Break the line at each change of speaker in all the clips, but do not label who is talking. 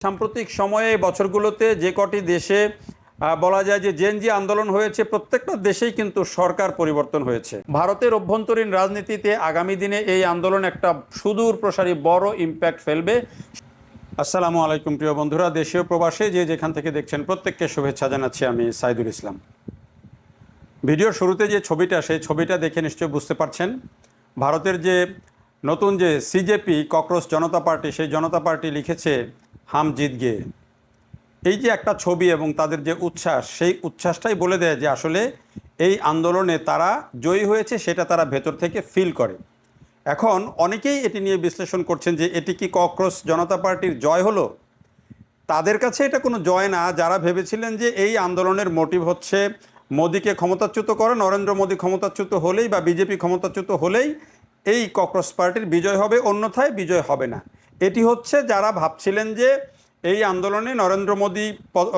সাম্প্রতিক সময়ে বছরগুলোতে যে কটি দেশে বলা যায় যে জেনজি আন্দোলন হয়েছে, প্রত্যেকটা দেশেই কিন্তু সরকার পরিবর্তন হয়েছে। ভারতের অভ্যন্তরীণ রাজনীতিতে আগামী দিনে এই আন্দোলন একটা সুদূর প্রসারী বড় ইম্প্যাক্ট ফেলবে। আসসালামু আলাইকুম প্রিয় বন্ধুরা, দেশীয় প্রবাসে যে যেখান থেকে দেখছেন প্রত্যেককে শুভেচ্ছা জানাচ্ছি। আমি সাইদুল ইসলাম। ভিডিওর শুরুতে যে ছবিটা, সেই ছবিটা দেখে নিশ্চয়ই বুঝতে পারছেন ভারতের যে নতুন যে সিজেপি ককরোচ জনতা পার্টি, সেই জনতা পার্টি লিখেছে হাম জিত গে। এই যে একটা ছবি এবং তাদের যে উচ্ছ্বাস, সেই উচ্ছ্বাসটাই বলে দেয় যে আসলে এই আন্দোলনে তারা জয়ী হয়েছে, সেটা তারা ভেতর থেকে ফিল করে। এখন অনেকেই এটি নিয়ে বিশ্লেষণ করছেন যে এটি কি ককরোচ জনতা পার্টির জয় হলো? তাদের কাছে এটা কোনো জয় না। যারা ভেবেছিলেন যে এই আন্দোলনের মোটিভ হচ্ছে মোদিকে ক্ষমতাচ্যুত করা, নরেন্দ্র মোদী ক্ষমতাচ্যুত হলেই বা বিজেপি ক্ষমতাচ্যুত হলেই এই ককরোচ পার্টির বিজয় হবে, অন্যথায় বিজয় হবে না। এটি হচ্ছে যারা ভাবছিলেন যে এই আন্দোলনে নরেন্দ্র মোদী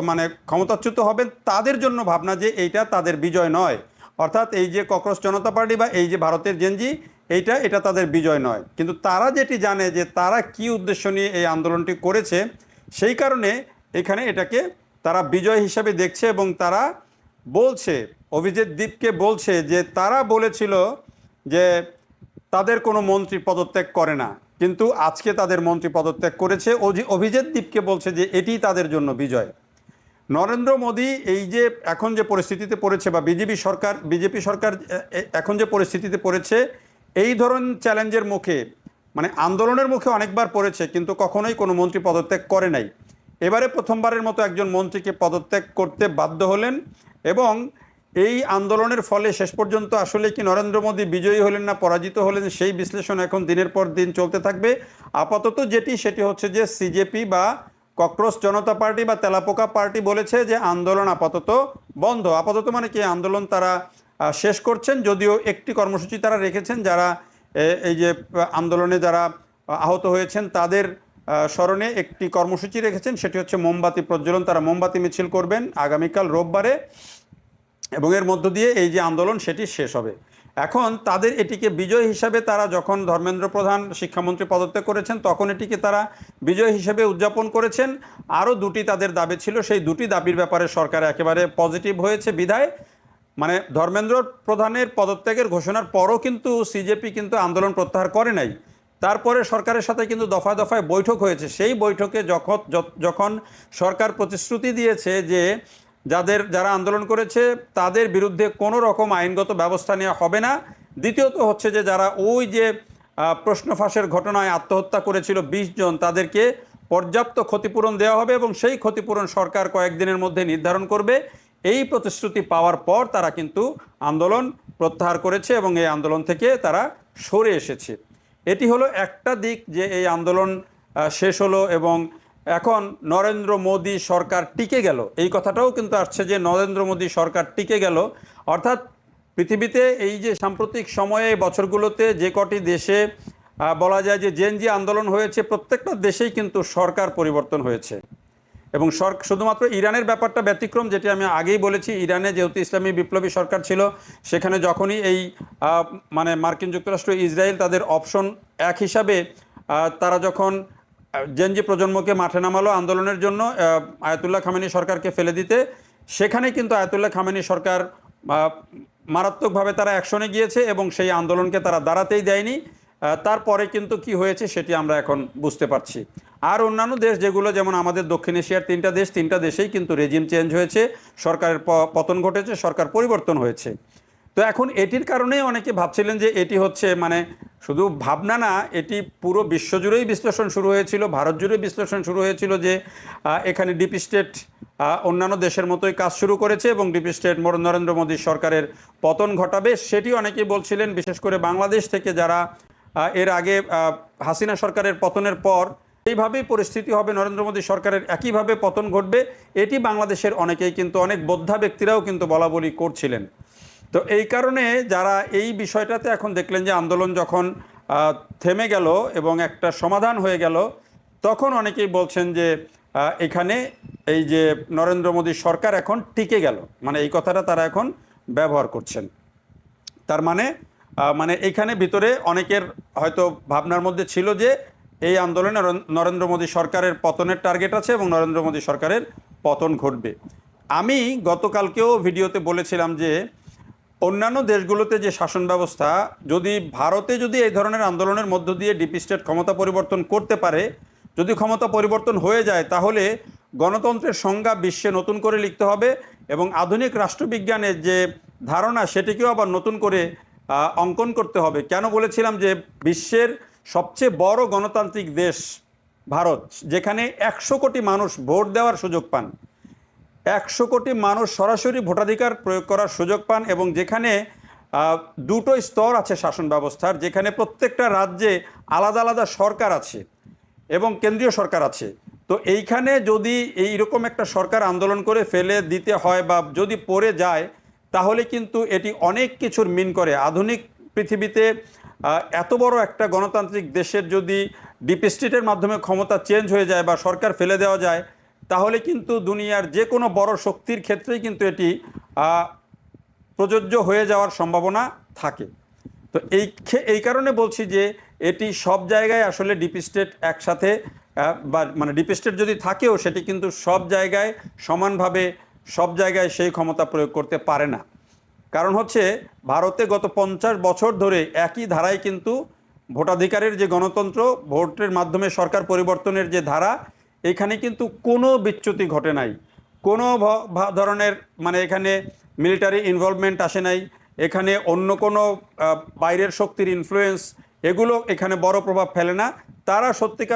মানে ক্ষমতাচ্যুত হবেন, তাদের জন্য ভাবনা যে এইটা তাদের বিজয় নয়। অর্থাৎ এই যে ককরোচ জনতা পার্টি বা এই যে ভারতের জেনজি, এটা তাদের বিজয় নয়। কিন্তু তারা যেটি জানে যে তারা কি উদ্দেশ্য নিয়ে এই আন্দোলনটি করেছে, সেই কারণে এখানে এটাকে তারা বিজয় হিসাবে দেখছে। এবং তারা বলছে, অভিজিৎ দীপকে বলছে যে তারা বলেছিল যে তাদের কোনো মন্ত্রী পদত্যাগ করে না, কিন্তু আজকে তাদের মন্ত্রী পদত্যাগ করেছে। অভিজিৎ দীপকে বলছে যে এটি তাদের জন্য বিজয়। নরেন্দ্র মোদী এই যে এখন যে পরিস্থিতিতে পড়েছে, বা বিজেপি সরকার এখন যে পরিস্থিতিতে পড়েছে, এই ধরনের চ্যালেঞ্জের মুখে, মানে আন্দোলনের মুখে অনেকবার পড়েছে, কিন্তু কখনোই কোনো মন্ত্রী পদত্যাগ করে নাই। এবারে প্রথমবারের মতো একজন মন্ত্রীকে পদত্যাগ করতে বাধ্য হলেন। এবং এই আন্দোলনের ফলে শেষ পর্যন্ত আসলে কি নরেন্দ্র মোদী বিজয়ী হলেন না পরাজিত হলেন, সেই বিশ্লেষণ এখন দিনের পর দিন চলতে থাকবে। আপাতত সেটি হচ্ছে যে সিজেপি বা ককরোচ জনতা পার্টি বা তেলাপোকা পার্টি বলেছে যে আন্দোলন আপাতত বন্ধ। আপাতত মানে কি, আন্দোলন তারা শেষ করছেন। যদিও একটি কর্মসূচি তারা রেখেছেন, যারা এই যে আন্দোলনে যারা আহত হয়েছেন তাদের স্মরণে একটি কর্মসূচি রেখেছেন, সেটি হচ্ছে মোমবাতি প্রজ্বলন। তারা মোমবাতি মিছিল করবেন আগামীকাল রোববারে, এবং এর মধ্য দিয়ে এই যে আন্দোলন সেটি শেষ হবে। এখন তাদের এটিকে বিজয় হিসাবে, তারা যখন ধর্মেন্দ্র প্রধান শিক্ষামন্ত্রী পদত্যাগ করেছেন তখন এটিকে তারা বিজয় হিসেবে উদযাপন করেছেন। আরও দুটি তাদের দাবি ছিল, সেই দুটি দাবির ব্যাপারে সরকার একেবারে পজিটিভ হয়েছে। বিধায় মানে ধর্মেন্দ্র প্রধানের পদত্যাগের ঘোষণার পরও কিন্তু সিজেপি কিন্তু আন্দোলন প্রত্যাহার করে নাই। তারপরে সরকারের সাথে কিন্তু দফায় দফায় বৈঠক হয়েছে। সেই বৈঠকে যখন সরকার প্রতিশ্রুতি দিয়েছে যে যারা আন্দোলন করেছে তাদের বিরুদ্ধে কোনো রকম আইনগত ব্যবস্থা নেওয়া হবে না। দ্বিতীয়ত হচ্ছে যে যারা ওই যে প্রশ্ন ফাঁসের ঘটনায় আত্মহত্যা করেছিল 20 জন, তাদেরকে পর্যাপ্ত ক্ষতিপূরণ দেওয়া হবে, এবং সেই ক্ষতিপূরণ সরকার কয়েকদিনের মধ্যে নির্ধারণ করবে। এই প্রতিশ্রুতি পাওয়ার পর তারা কিন্তু আন্দোলন প্রত্যাহার করেছে এবং এই আন্দোলন থেকে তারা সরে এসেছে। এটি হলো একটা দিক যে এই আন্দোলন শেষ হলো এবং এখন নরেন্দ্র মোদী সরকার টিকে গেল। এই কথাটাও কিন্তু আসছে যে নরেন্দ্র মোদী সরকার টিকে গেল। অর্থাৎ পৃথিবীতে এই যে সাম্প্রতিক সময়ে বছরগুলোতে যে কটি দেশে বলা যায় যে জেনজি আন্দোলন হয়েছে, প্রত্যেকটা দেশেই কিন্তু সরকার পরিবর্তন হয়েছে। এবং শুধুমাত্র ইরানের ব্যাপারটা ব্যতিক্রম, যেটি আমি আগেই বলেছি। ইরানে যেহেতু ইসলামী বিপ্লবী সরকার ছিল, সেখানে যখনই এই মানে মার্কিন যুক্তরাষ্ট্র, ইসরায়েল তাদের অপশন এক হিসাবে তারা যখন জেনজি প্রজন্মকে মাঠে নামালো আন্দোলনের জন্য আয়াতুল্লাহ খামেনি সরকারকে ফেলে দিতে, সেখানে কিন্তু আয়াতুল্লাহ খামেনি সরকার মারাত্মকভাবে তারা অ্যাকশনে গিয়েছে এবং সেই আন্দোলনকে তারা দাঁড়াতেই দেয়নি। তারপরে কিন্তু কি হয়েছে সেটি আমরা এখন বুঝতে পারছি। আর অন্যান্য দেশ যেগুলো, যেমন আমাদের দক্ষিণ এশিয়ার তিনটা দেশেই কিন্তু রেজিম চেঞ্জ হয়েছে, সরকারের পতন ঘটেছে, সরকার পরিবর্তন হয়েছে। তো এখন এটির কারণেই অনেকে ভাবছিলেন যে এটি হচ্ছে মানে শুধু ভাবনা না, এটি পুরো বিশ্বজুড়েই বিশ্লেষণ শুরু হয়েছিল, ভারত জুড়ে বিশ্লেষণ শুরু হয়েছিল যে এখানে ডিপ স্টেট অন্যান্য দেশের মতোই কাজ শুরু করেছে এবং ডিপ স্টেট নরেন্দ্র মোদী সরকারের পতন ঘটাবে। সেটি অনেকেই বলছিলেন, বিশেষ করে বাংলাদেশ থেকে যারা এর আগে হাসিনা সরকারের পতনের পর এইভাবেই পরিস্থিতি হবে, নরেন্দ্র মোদী সরকারের একইভাবে পতন ঘটবে, এটি বাংলাদেশের অনেকেই কিন্তু, অনেক বোদ্ধা ব্যক্তিরাও কিন্তু বলা বলি করছিলেন। তো এই কারণে যারা এই বিষয়টাতে এখন দেখলেন যে আন্দোলন যখন থেমে গেল এবং একটা সমাধান হয়ে গেল, তখন অনেকেই বলছেন যে এখানে এই যে নরেন্দ্র মোদী সরকার এখন টিকে গেল, মানে এই কথাটা তারা এখন ব্যবহার করছেন। তার মানে এইখানে ভিতরে অনেকের হয়তো ভাবনার মধ্যে ছিল যে এই আন্দোলনে নরেন্দ্র মোদী সরকারের পতনের টার্গেট আছে এবং নরেন্দ্র মোদী সরকারের পতন ঘটবে। আমি গতকালকেও ভিডিওতে বলেছিলাম যে অন্যান্য দেশগুলোতে যে শাসন ব্যবস্থা, যদি ভারতে যদি এই ধরনের আন্দোলনের মধ্য দিয়ে ডিপ স্টেট ক্ষমতা পরিবর্তন করতে পারে, যদি ক্ষমতা পরিবর্তন হয়ে যায়, তাহলে গণতন্ত্রের সংজ্ঞা বিশ্বে নতুন করে লিখতে হবে এবং আধুনিক রাষ্ট্রবিজ্ঞানের যে ধারণা সেটিকেও আবার নতুন করে অঙ্কন করতে হবে। কেন বলেছিলাম যে বিশ্বের সবচেয়ে বড় গণতান্ত্রিক দেশ ভারত, যেখানে 100 কোটি মানুষ ভোট দেওয়ার সুযোগ পান, 100 কোটি মানুষ সরাসরি ভোটাধিকার প্রয়োগ করার সুযোগ পান এবং যেখানে দুটো স্তর আছে শাসন ব্যবস্থার, যেখানে প্রত্যেকটা রাজ্যে আলাদা আলাদা সরকার আছে এবং কেন্দ্রীয় সরকার আছে। তো এইখানে যদি এইরকম একটা সরকার আন্দোলন করে ফেলে দিতে হয় বা যদি পড়ে যায়, তাহলে কিন্তু এটি অনেক কিছুর মিন করে। আধুনিক পৃথিবীতে এত বড় একটা গণতান্ত্রিক দেশের যদি ডিপ স্টেটের মাধ্যমে ক্ষমতা চেঞ্জ হয়ে যায় বা সরকার ফেলে দেওয়া যায়, তাহলে কিন্তু দুনিয়ার যে কোনো বড় শক্তির ক্ষেত্রেই কিন্তু এটি প্রযোজ্য হয়ে যাওয়ার সম্ভাবনা থাকে। তো এই কারণে বলছি যে এটি সব জায়গায় আসলে ডিপ স্টেট একসাথে বা মানে ডিপ স্টেট যদি থাকেও সেটি কিন্তু সব জায়গায় সমানভাবে সব জায়গায় সেই ক্ষমতা প্রয়োগ করতে পারে না। কারণ হচ্ছে ভারতে গত 50 বছর ধরে একই ধারায় কিন্তু ভোটাধিকারের যে গণতন্ত্র, ভোটের মাধ্যমে সরকার পরিবর্তনের যে ধারা, এখানে কিন্তু কোনো বিচ্যুতি ঘটে নাই, কোনো ধরনের মানে এখানে মিলিটারি ইনভলভমেন্ট আসে নাই, এখানে অন্য কোনো বাইরের শক্তির ইনফ্লুয়েন্স এগুলো এখানে বড় প্রভাব ফেলে না। তারা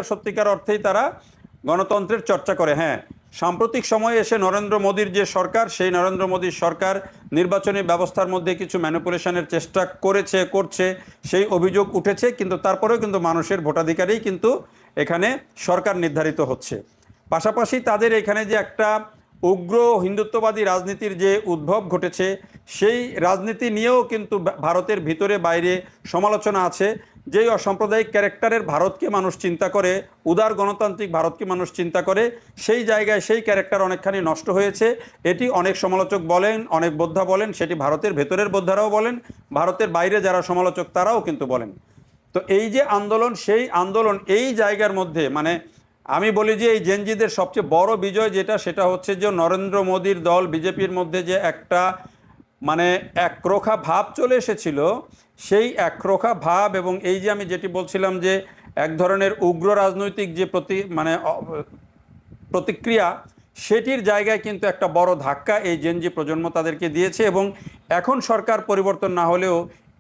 সত্যিকার অর্থেই তারা গণতন্ত্রের চর্চা করে। হ্যাঁ, সাম্প্রতিক সময়ে এসে নরেন্দ্র মোদীর যে সরকার, সেই নরেন্দ্র মোদীর সরকার নির্বাচনী ব্যবস্থার মধ্যে কিছু ম্যানিপুলেশনের চেষ্টা করছে, সেই অভিযোগ উঠেছে, কিন্তু তারপরেও কিন্তু মানুষের ভোটাধিকারেই কিন্তু এখানে সরকার নির্ধারিত হচ্ছে। পাশাপাশি তাদের এখানে যে একটা উগ্র হিন্দুত্ববাদী রাজনীতির যে উদ্ভব ঘটেছে, সেই রাজনীতি নিয়েও কিন্তু ভারতের ভিতরে বাইরে সমালোচনা আছে। যেই অসাম্প্রদায়িক ক্যারেক্টারের ভারতকে মানুষ চিন্তা করে, উদার গণতান্ত্রিক ভারতকে মানুষ চিন্তা করে, সেই জায়গায় সেই ক্যারেক্টার অনেকখানি নষ্ট হয়েছে। এটি অনেক সমালোচক বলেন, অনেক বোদ্ধা বলেন, সেটি ভারতের ভেতরের বোদ্ধারাও বলেন, ভারতের বাইরে যারা সমালোচক তারাও কিন্তু বলেন। তো এই যে আন্দোলন, সেই আন্দোলন এই জায়গার মধ্যে মানে আমি বলি যে এই জেনজিদের সবচেয়ে বড় বিজয় সেটা হচ্ছে যে নরেন্দ্র মোদীর দল বিজেপির মধ্যে যে একটা মানে একরোখা ভাব চলে এসেছিল, সেই একরোখা ভাব এবং এই যে আমি যেটি বলছিলাম যে এক ধরনের উগ্র রাজনৈতিক যে প্রতিক্রিয়া, সেটির জায়গায় কিন্তু একটা বড় ধাক্কা এই জেনজি প্রজন্ম তাদেরকে দিয়েছে। এবং এখন সরকার পরিবর্তন না হলেও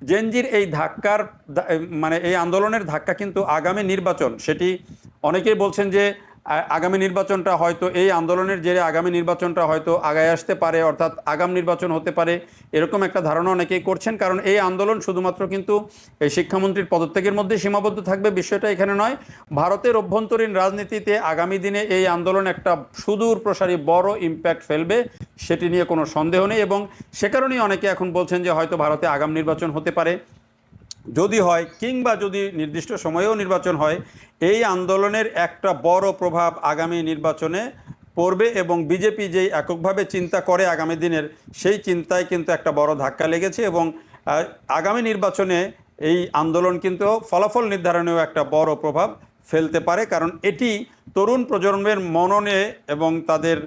জেনজির এই ধাক্কার মানে এই আন্দোলনের ধাক্কা কিন্তু আগামী নির্বাচন, সেটি অনেকেই বলছেন যে আগামী নির্বাচনটা হয়তো এই আন্দোলনের জেরে আগামী নির্বাচনটা হয়তো আগায় আসতে পারে, অর্থাৎ আগাম নির্বাচন হতে পারে, এরকম একটা ধারণা অনেকেই করছেন। কারণ এই আন্দোলন শুধুমাত্র কিন্তু এই শিক্ষামন্ত্রীর পদত্যাগের মধ্যে সীমাবদ্ধ থাকবে, বিষয়টা এখানে নয়। ভারতের অভ্যন্তরীণ রাজনীতিতে আগামী দিনে এই আন্দোলন একটা সুদূর প্রসারী বড় ইম্প্যাক্ট ফেলবে, সেটি নিয়ে কোনো সন্দেহ নেই। এবং সে কারণেই অনেকে এখন বলছেন যে হয়তো ভারতে আগাম নির্বাচন হতে পারে। যদি হয় কিংবা যদি নির্দিষ্ট সময়েও নির্বাচন হয়, এই আন্দোলনের একটা বড় প্রভাব আগামী নির্বাচনে পড়বে এবং বিজেপি যেই এককভাবে চিন্তা করে আগামী দিনের, সেই চিন্তায় কিন্তু একটা বড় ধাক্কা লেগেছে এবং আগামী নির্বাচনে এই আন্দোলন কিন্তু ফলাফল নির্ধারণেও একটা বড় প্রভাব ফেলতে পারে। কারণ এটি তরুণ প্রজন্মের মননে এবং তাদের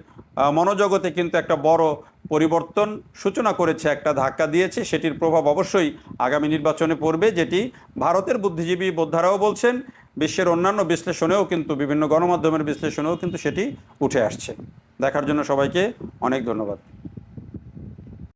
মনোজগতে কিন্তু একটা বড় পরিবর্তন সূচনা করেছে, একটা ধাক্কা দিয়েছে, সেটির প্রভাব অবশ্যই আগামী নির্বাচনে পড়বে, যেটি ভারতের বুদ্ধিজীবী বোদ্ধারাও বলছেন, বিশ্বের অন্যান্য বিশ্লেষণেও কিন্তু বিভিন্ন গণমাধ্যমের বিশ্লেষণেও কিন্তু সেটি উঠে আসছে। দেখার জন্য সবাইকে অনেক ধন্যবাদ।